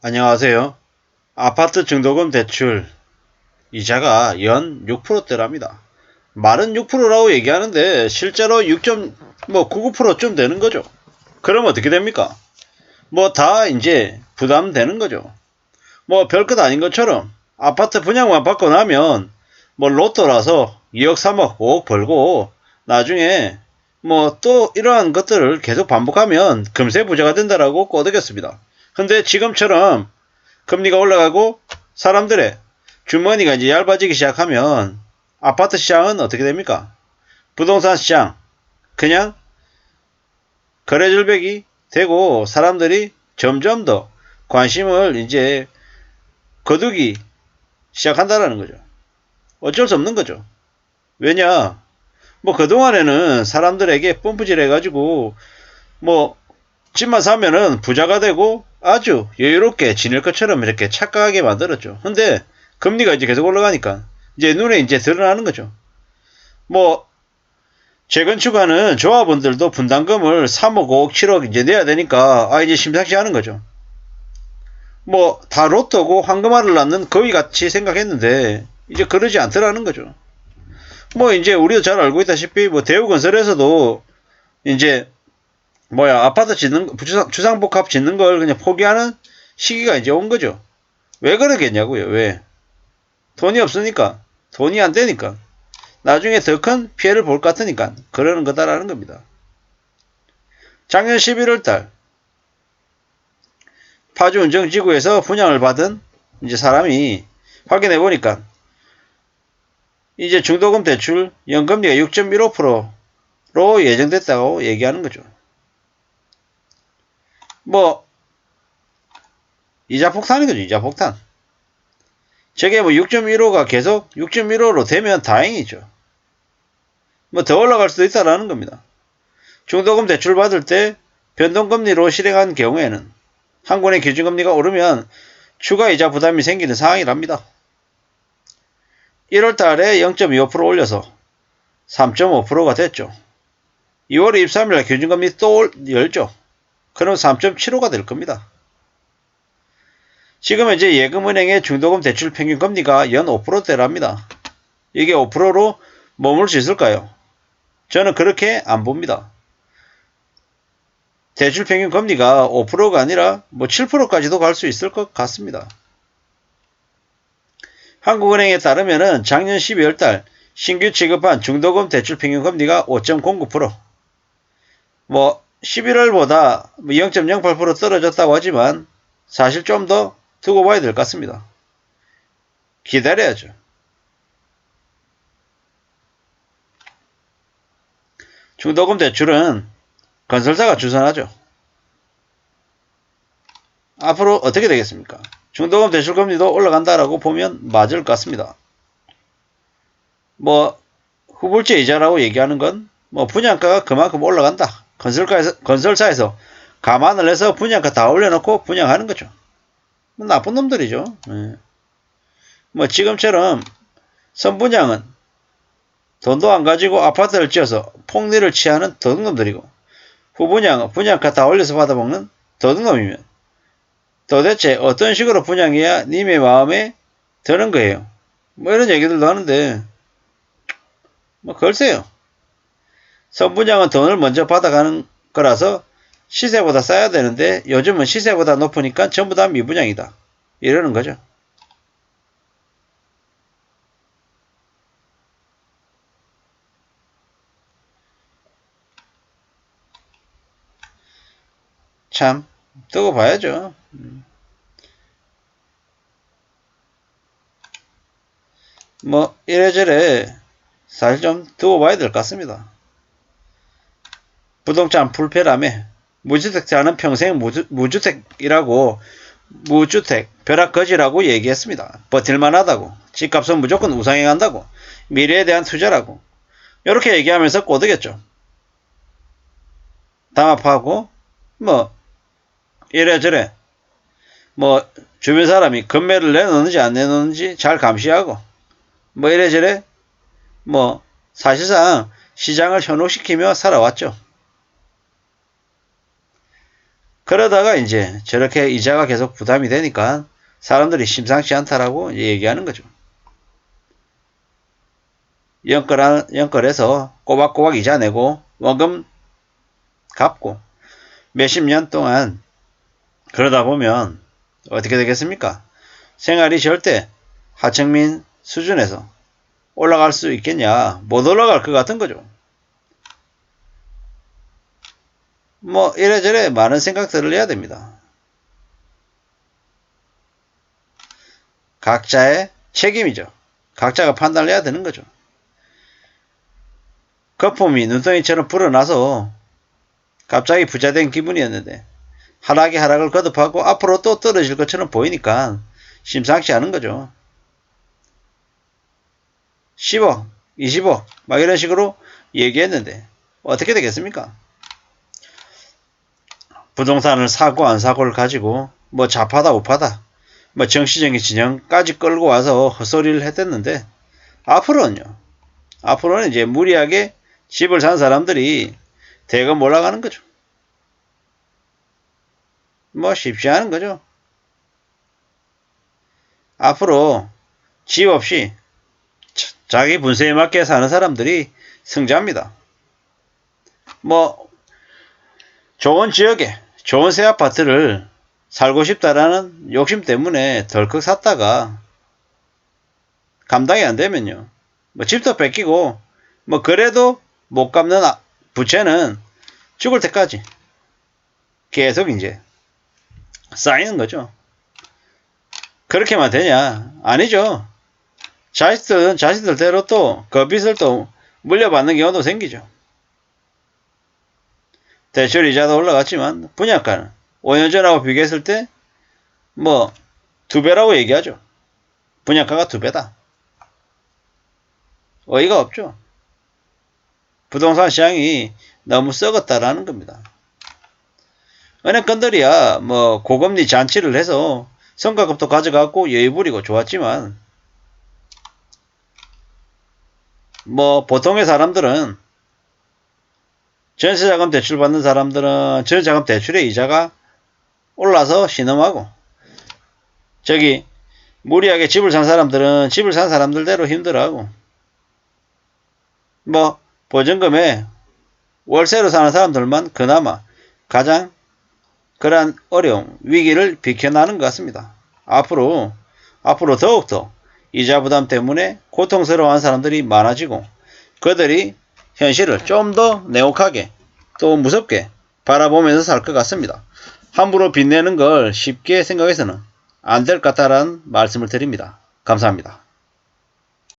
안녕하세요. 아파트 중도금 대출 이자가 연 6%대랍니다. 말은 6%라고 얘기하는데 실제로 6.99%쯤 되는 거죠. 그럼 어떻게 됩니까? 뭐 다 이제 부담되는 거죠. 뭐 별것 아닌 것처럼 아파트 분양만 받고 나면 뭐 로또라서 2억, 3억, 5억 벌고 나중에 뭐 또 이러한 것들을 계속 반복하면 금세 부자가 된다라고 꼬드겼습니다. 근데 지금처럼 금리가 올라가고 사람들의 주머니가 이제 얇아지기 시작하면 아파트 시장은 어떻게 됩니까? 부동산 시장 그냥 거래절벽이 되고 사람들이 점점 더 관심을 이제 거두기 시작한다라는 거죠. 어쩔 수 없는 거죠. 왜냐? 뭐 그동안에는 사람들에게 펌프질 해가지고 뭐 집만 사면은 부자가 되고 아주 여유롭게 지낼 것처럼 이렇게 착각하게 만들었죠. 근데 금리가 이제 계속 올라가니까 이제 눈에 이제 드러나는 거죠. 뭐 재건축하는 조합원들도 분담금을 3억, 5억, 7억 이제 내야 되니까 이제 심상치 않은 거죠. 뭐 다 로또고 황금알을 낳는 거위 같이 생각했는데 이제 그러지 않더라는 거죠. 뭐 이제 우리도 잘 알고 있다시피 뭐 대우건설에서도 이제 아파트 짓는 주상복합 짓는 걸 그냥 포기하는 시기가 이제 온 거죠. 왜 그러겠냐고요. 왜? 돈이 없으니까. 돈이 안 되니까. 나중에 더 큰 피해를 볼 것 같으니까 그러는 거다라는 겁니다. 작년 11월 달 파주 운정지구에서 분양을 받은 이제 사람이 확인해 보니까 이제 중도금 대출 연금리가 6.15%로 예정됐다고 얘기하는 거죠. 뭐 이자 폭탄인 거죠. 이자 폭탄. 저게 뭐 6.15가 계속 6.15로 되면 다행이죠. 뭐 더 올라갈 수도 있다라는 겁니다. 중도금 대출 받을 때 변동금리로 실행한 경우에는 한권의 기준금리가 오르면 추가 이자 부담이 생기는 상황이랍니다. 1월 달에 0.25% 올려서 3.5%가 됐죠. 2월 23일 기준금리 또 열죠. 그럼 3.75가 될 겁니다. 지금 이제 예금은행의 중도금 대출 평균 금리가 연 5%대랍니다. 이게 5%로 머물 수 있을까요? 저는 그렇게 안 봅니다. 대출 평균 금리가 5%가 아니라 뭐 7%까지도 갈 수 있을 것 같습니다. 한국은행에 따르면 작년 12월달 신규 취급한 중도금 대출 평균 금리가 5.09%. 뭐 11월보다 0.08% 떨어졌다고 하지만 사실 좀 더 두고 봐야 될 것 같습니다. 기다려야죠. 중도금 대출은 건설사가 주선하죠. 앞으로 어떻게 되겠습니까? 중도금 대출 금리도 올라간다라고 보면 맞을 것 같습니다. 뭐 후불제 이자라고 얘기하는 건 뭐 분양가가 그만큼 올라간다. 건설사에서 감안을 해서 분양가 다 올려놓고 분양하는 거죠. 뭐 나쁜 놈들이죠. 뭐 지금처럼 선분양은 돈도 안 가지고 아파트를 지어서 폭리를 취하는 도둑놈들이고 후분양은 분양가 다 올려서 받아먹는 도둑놈이면 도대체 어떤 식으로 분양해야 님의 마음에 드는 거예요. 뭐 이런 얘기들도 하는데 뭐 글쎄요. 선분양은 돈을 먼저 받아가는 거라서 시세보다 싸야 되는데 요즘은 시세보다 높으니까 전부 다 미분양이다. 이러는 거죠. 참 두고 봐야죠. 뭐 이래저래 사실 좀 두고 봐야 될 것 같습니다. 부동산 불패라며 무주택자는 평생 무주택이라고 무주택 벼락거지라고 얘기했습니다. 버틸만 하다고 집값은 무조건 우상향 한다고 미래에 대한 투자라고 이렇게 얘기하면서 꼬드겼죠. 담합하고 뭐 이래저래 뭐 주변 사람이 금매를 내놓는지 안 내놓는지 잘 감시하고 뭐 이래저래 뭐 사실상 시장을 현혹시키며 살아왔죠. 그러다가 이제 저렇게 이자가 계속 부담이 되니까 사람들이 심상치 않다라고 얘기하는 거죠. 연끌해서 꼬박꼬박 이자 내고 원금 갚고 몇십 년 동안 그러다 보면 어떻게 되겠습니까? 생활이 절대 하층민 수준에서 올라갈 수 있겠냐? 못 올라갈 것 같은 거죠. 뭐 이래저래 많은 생각들을 해야 됩니다. 각자의 책임이죠. 각자가 판단을 해야 되는 거죠. 거품이 눈덩이처럼 불어나서 갑자기 부자된 기분이었는데 하락을 거듭하고 앞으로 또 떨어질 것처럼 보이니까 심상치 않은 거죠. 10억, 20억 막 이런 식으로 얘기했는데 어떻게 되겠습니까? 부동산을 사고 안 사고를 가지고 뭐 좌파다 우파다 뭐 정치적인 진영까지 끌고 와서 헛소리를 했댔는데 앞으로는 이제 무리하게 집을 산 사람들이 대금 올라가는 거죠. 뭐 쉽지 않은 거죠. 앞으로 집 없이 자기 분수에 맞게 사는 사람들이 승자입니다. 뭐 좋은 지역에 좋은 새 아파트를 살고 싶다라는 욕심 때문에 덜컥 샀다가 감당이 안 되면요. 뭐 집도 뺏기고 뭐 그래도 못 갚는 부채는 죽을 때까지 계속 이제 쌓이는 거죠. 그렇게만 되냐? 아니죠. 자식들대로 또 그 빚을 또 물려받는 경우도 생기죠. 대출 이자도 올라갔지만 분양가는 5년 전하고 비교했을 때 뭐 2배라고 얘기하죠. 분양가가 2배다. 어이가 없죠. 부동산 시장이 너무 썩었다라는 겁니다. 은행권들이야 뭐 고금리 잔치를 해서 성과급도 가져가고 여유 부리고 좋았지만 뭐 보통의 사람들은 전세자금 대출 받는 사람들은 전세자금 대출의 이자가 올라서 신음하고 저기 무리하게 집을 산 사람들은 집을 산 사람들대로 힘들어하고 뭐 보증금에 월세로 사는 사람들만 그나마 가장 그러한 어려움, 위기를 비켜나는 것 같습니다. 앞으로 더욱더 이자 부담 때문에 고통스러워하는 사람들이 많아지고 그들이 현실을 좀 더 냉혹하게 또 무섭게 바라보면서 살 것 같습니다. 함부로 빚내는 걸 쉽게 생각해서는 안 될 것 같다라는 말씀을 드립니다. 감사합니다.